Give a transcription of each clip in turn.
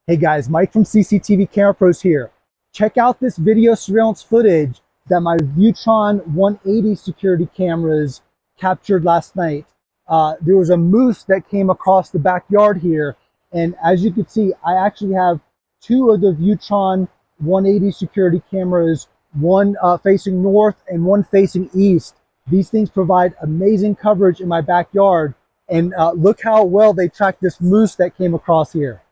Hey guys, Mike from CCTV Camera Pros here. Check out this video surveillance footage that my Viewtron 180 security cameras captured last night. There was a moose that came across the backyard here, and as you can see, I actually have two of the Viewtron 180 security cameras, one facing north and one facing east. These things provide amazing coverage in my backyard, and look how well they tracked this moose that came across here.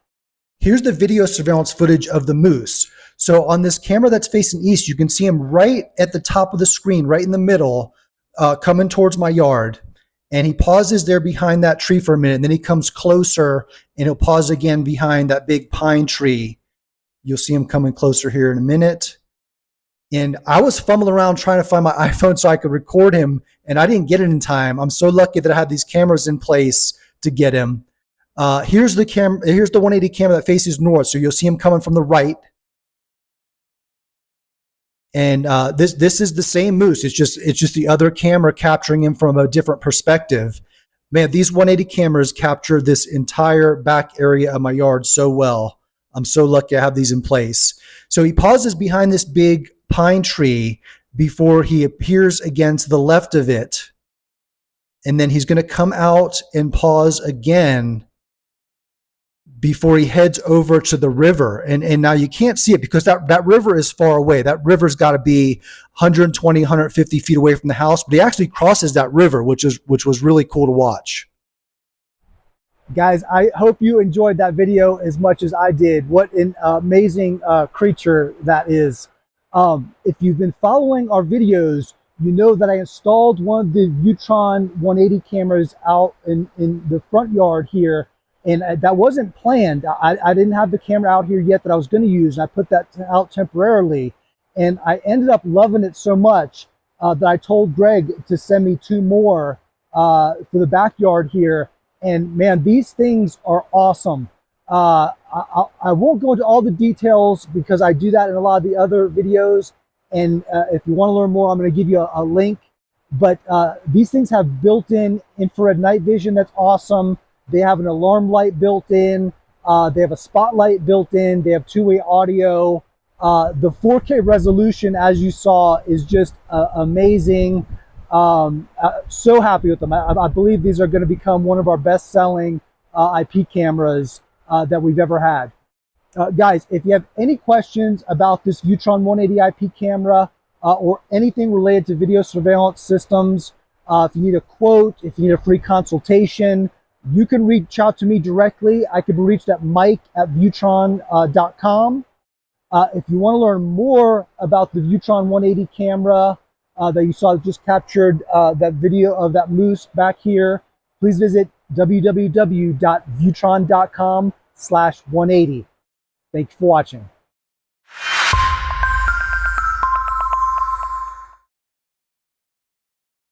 Here's the video surveillance footage of the moose. So on this camera that's facing east, you can see him right at the top of the screen, right in the middle, coming towards my yard. And he pauses there behind that tree for a minute, and then he comes closer and he'll pause again behind that big pine tree. You'll see him coming closer here in a minute. And I was fumbling around trying to find my iPhone so I could record him, and I didn't get it in time. I'm so lucky that I had these cameras in place to get him. Here's the 180 camera that faces north. So you'll see him coming from the right. And this is the same moose. It's just the other camera capturing him from a different perspective. Man, these 180 cameras capture this entire back area of my yard so well. I'm so lucky I have these in place. So he pauses behind this big pine tree before he appears again to the left of it. And then he's going to come out and pause again before he heads over to the river. And now you can't see it because that river is far away. That river's got to be 120, 150 feet away from the house, but he actually crosses that river, which was really cool to watch. Guys, I hope you enjoyed that video as much as I did. What an amazing creature that is. If you've been following our videos, you know that I installed one of the Viewtron 180 cameras out in the front yard here. And that wasn't planned. I didn't have the camera out here yet that I was going to use. And I put that out temporarily. And I ended up loving it so much that I told Greg to send me two more for the backyard here. And man, these things are awesome. I won't go into all the details because I do that in a lot of the other videos. And if you want to learn more, I'm going to give you a link. But these things have built-in infrared night vision that's awesome. They have an alarm light built in. They have a spotlight built in. They have two-way audio. The 4K resolution, as you saw, is just amazing. So happy with them. I believe these are going to become one of our best-selling IP cameras that we've ever had. Guys, if you have any questions about this Viewtron 180 IP camera or anything related to video surveillance systems, if you need a quote, if you need a free consultation, you can reach out to me directly. I can be reached at mike@viewtron.com. If you want to learn more about the Viewtron 180 camera that you saw just captured that video of that moose back here, please visit www.viewtron.com/180. Thanks for watching.